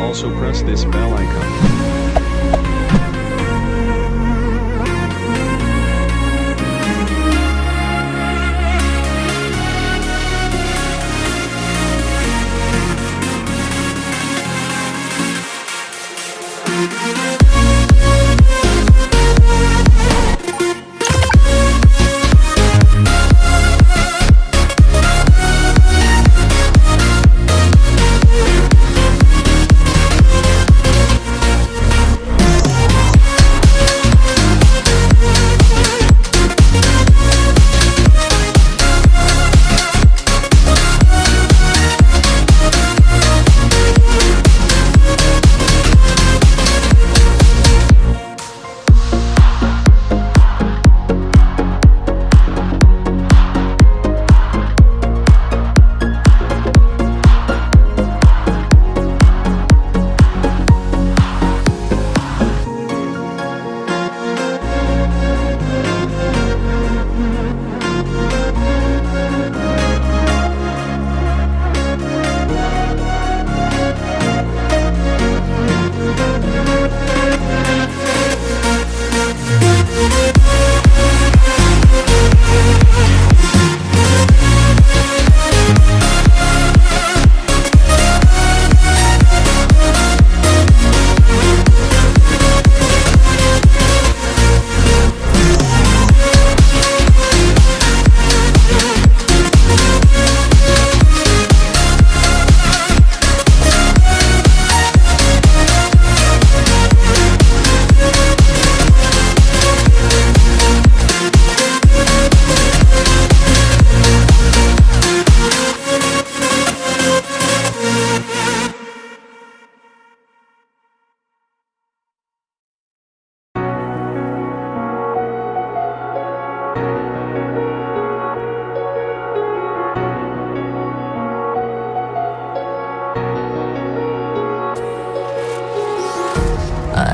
Also press this bell icon.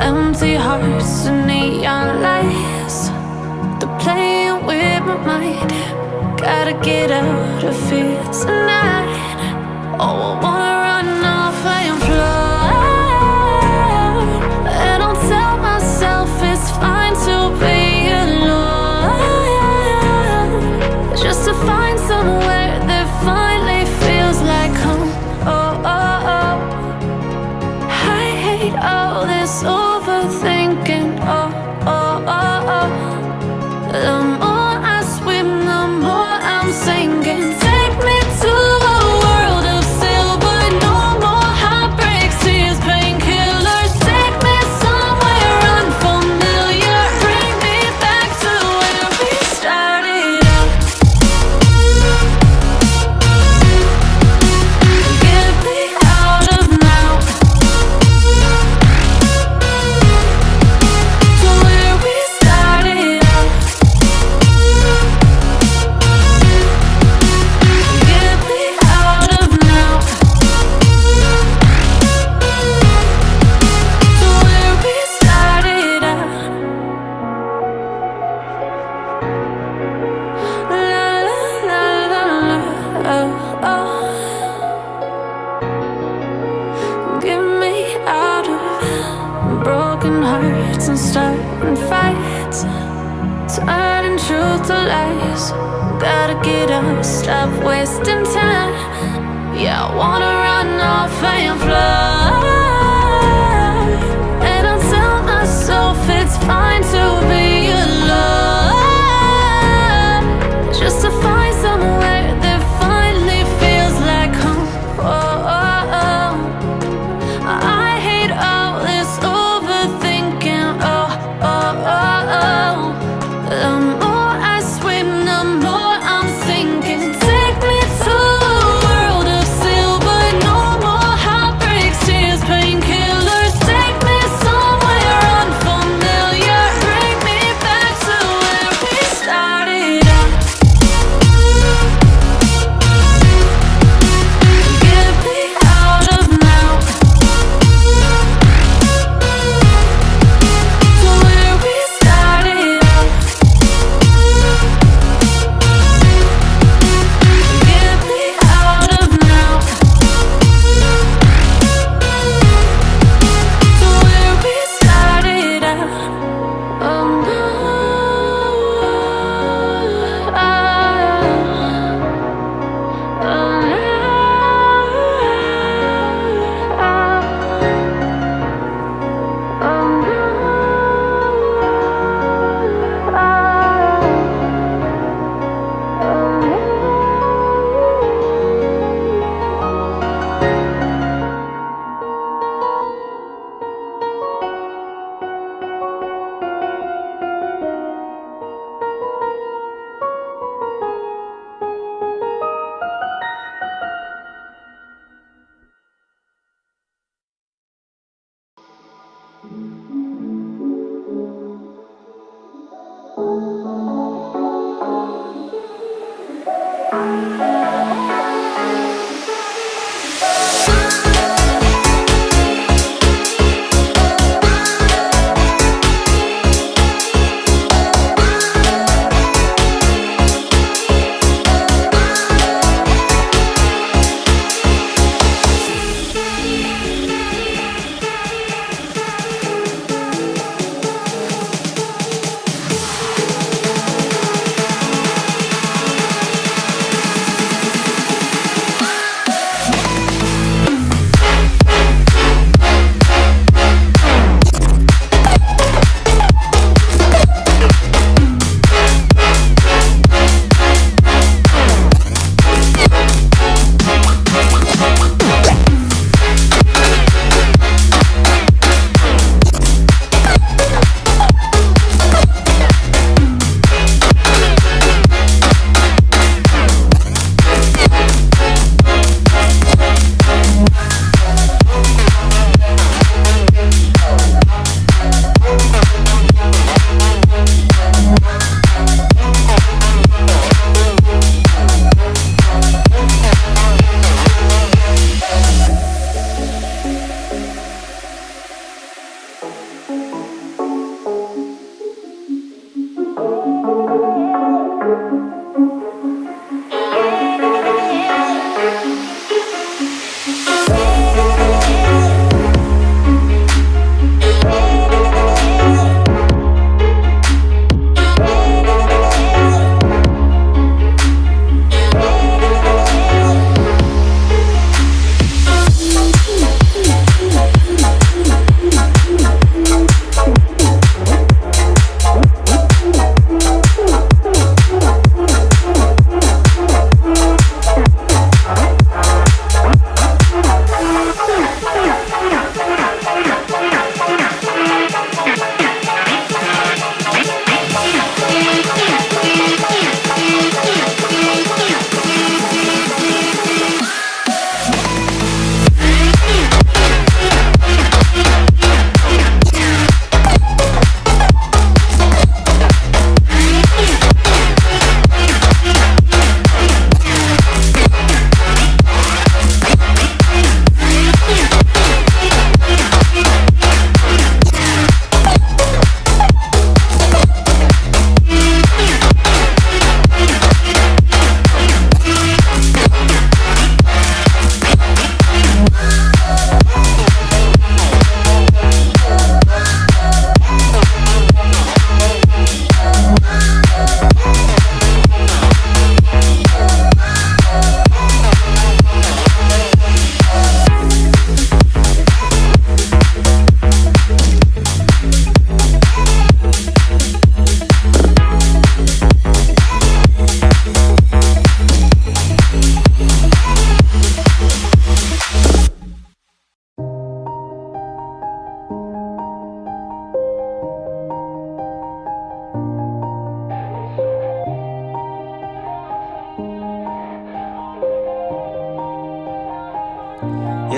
Empty hearts and neon lights, they're playing with my mind. Gotta get out of here tonight. Oh, I wanna run off and fly, and I'll tell myself it's fine to be alone, just to find somewhere that finally feels like home. Oh, oh, oh. I hate all this overthinking. Oh, oh, oh, oh. The more I swim, the more I'm sinking. Take me to a world of silver. No more heartbreaks, tears, painkillers. Take me somewhere unfamiliar. Bring me back to where we started out. Get me out of now, to where we started out. Get me out of now, to where we started out. La la la la la, oh, oh. Get me out of broken hearts and starting fights, turning truth to lies. Gotta get up, stop wasting time. Yeah, I wanna run off and fly, and I'll tell myself it's fine to be alone, just to find somewhere that finally feels like home. Oh, oh, oh. I hate all this overthinking. Oh, oh, oh, oh. The more I swim, the more I'm sinking. Take me to a world of silver. No more heartbreaks,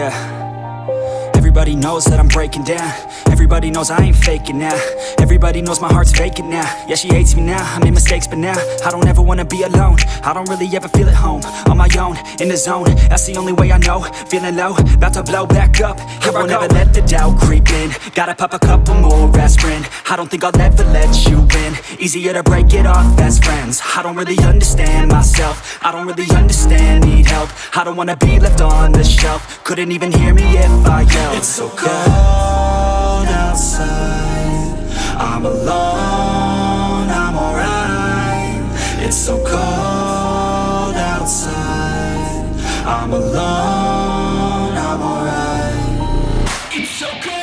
Yeah. Everybody knows that I'm breaking down. Everybody knows I ain't faking now. Everybody knows my heart's vacant now. Yeah, she hates me now, I made mistakes but now I don't ever wanna be alone. I don't really ever feel at home. On my own, in the zone, that's the only way I know. Feeling low, about to blow back up. I won't ever let the doubt creep in. Gotta pop a couple more aspirin. I don't think I'll ever let you in. Easier to break it off best friends. I don't really understand myself. I don't really understand, need help. I don't wanna be left on the shelf. Couldn't even hear me if I yelled. It's so cold outside, I'm alone, I'm alright. It's so cold outside, I'm alone, I'm alright. It's so cold.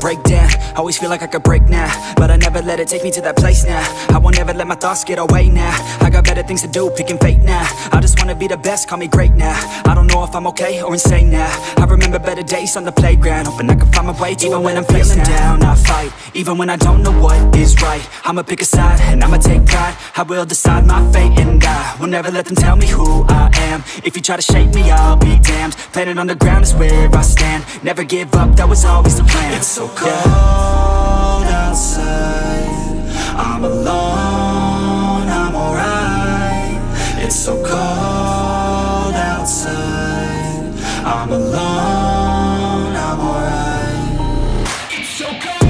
Break down, always feel like I could break now, but I never let it take me to that place now. I won't ever let my thoughts get away now. I got better things to do, picking fate now. I just wanna be the best, call me great now. I don't know if I'm okay or insane now. I remember better days on the playground, hoping I can find my way. Even when I'm feeling down, I fight. Even when I don't know what is right, I'ma pick a side and I'ma take pride. I will decide my fate and I will never let them tell me who I am. If you try to shape me, I'll be damned. Planet on the ground is where I stand. Never give up, that was always the plan. It's so cold outside, I'm alone, I'm alright. It's so cold outside, I'm alone, I'm alright. It's so cold.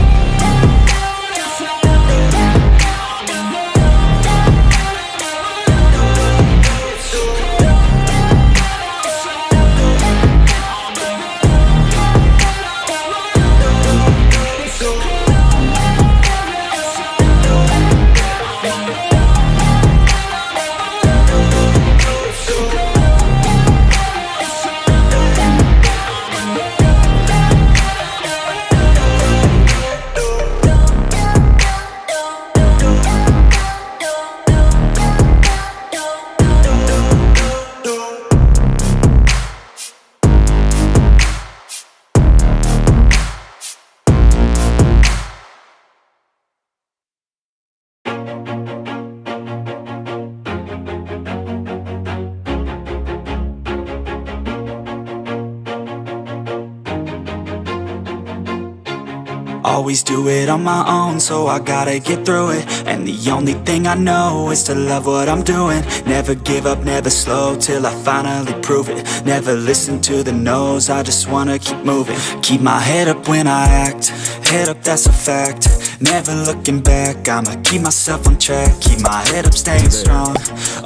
Always do it on my own, so I gotta get through it. And the only thing I know is to love what I'm doing. Never give up, never slow, till I finally prove it. Never listen to the no's, I just wanna keep moving. Keep my head up when I act, head up, that's a fact. Never looking back, I'ma keep myself on track. Keep my head up, staying strong,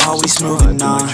always moving on.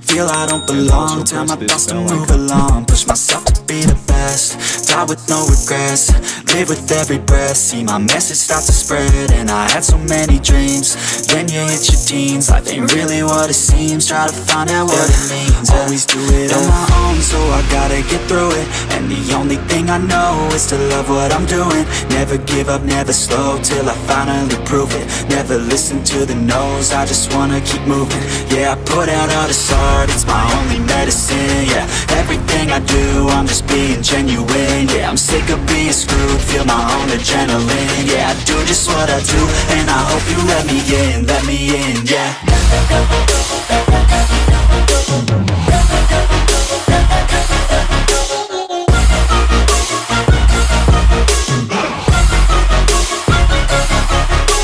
Feel I don't belong, tell my thoughts to move along. Push myself to be the best, die with no regrets. Live with every breath, see my message start to spread. And I had so many dreams, then you hit your teens. Life ain't really what it seems, try to find out what it means. Always do it on my own, so I gotta get through it. And the only thing I know is to love what I'm doing. Never give up, never slow, till I finally prove it. Never listen to the no's, I just wanna keep moving. Yeah, I put out all this art, it's my only medicine. Yeah, everything I do, I'm just being genuine. Yeah, I'm sick of being screwed, feel my own adrenaline. Yeah, I do just what I do, and I hope you let me in, yeah.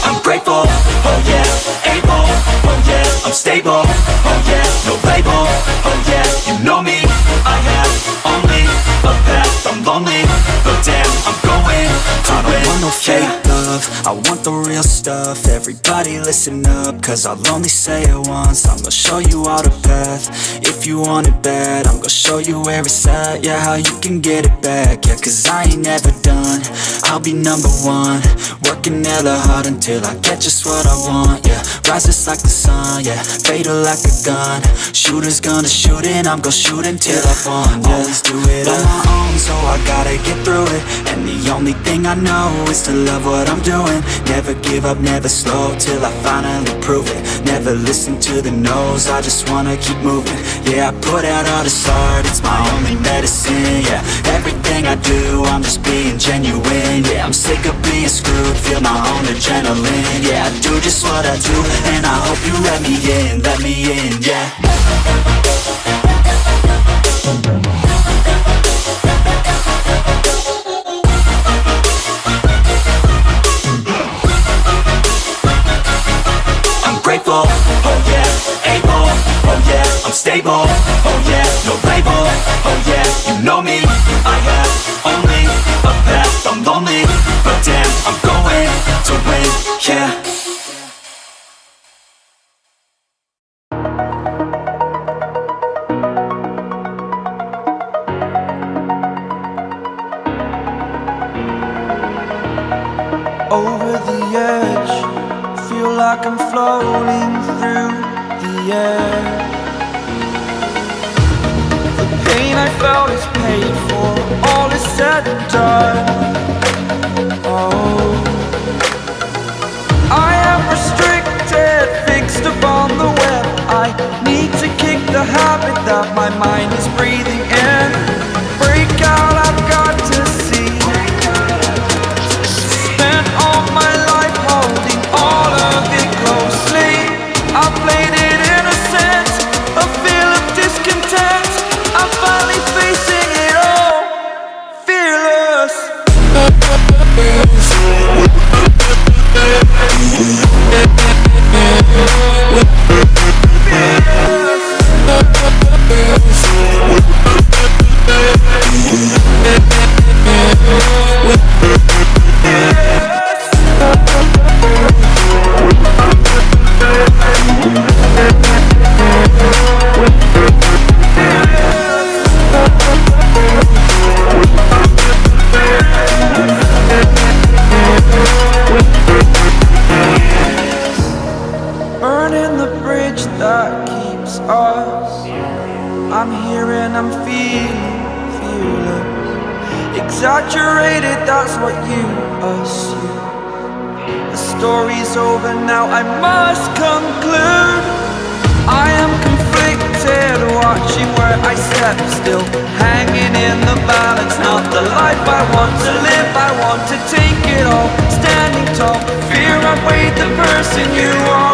I'm grateful, oh yeah, able, oh yeah, I'm stable, oh yeah, no label, oh yeah, you know me, I have only a path, I'm lonely, but damn, I'm going to win. I don't want no fake love, I want the real stuff, everybody listen up, cause I'll only say it once. I'm gonna show you all the path. If you want it bad, I'm gonna show you where it's at. Yeah, how you can get it back. Yeah, cause I ain't never done. I'll be number one, working hella hard until I get just what I want. Yeah, rises like the sun, yeah, fatal like a gun. Shooter's gonna shoot and I'm gonna shoot until I won. Yeah, always do it on my own, so I gotta get through it. And the only thing I know is to love what I'm doing. Never give up, never slow, till I finally prove it. Never listen to the no's, I just wanna keep moving. Yeah, I put out all this art, it's my only medicine. Yeah, everything I do, I'm just being genuine. Yeah, I'm sick of being screwed, feel my own adrenaline. Yeah, I do just what I do, and I hope you let me in, yeah. Grateful, oh yeah, able, oh yeah, I'm stable, oh yeah, no label, oh yeah, you know me, I have only a path, I'm lonely, but damn, I'm going to win, yeah. Over the edge, feel like I'm floating through the air. The pain I felt is paid for, all is said and done. Oh, I am restricted, fixed upon the web. I need to kick the habit that my mind is breathing in. Break out, I've got to see. Spent all my life holding all of it closely. I played it innocent, a feel of discontent. I'm finally facing it all, fearless. Burning the bridge that keeps us. I'm here and I'm feeling fearless. Exaggerated, that's what you assume. The story's over now, I must conclude. I am conflicted, watching where I step still, hanging in the balance. Not the life I want to live, I want to take it all. Standing tall, fear I weighed the person you are.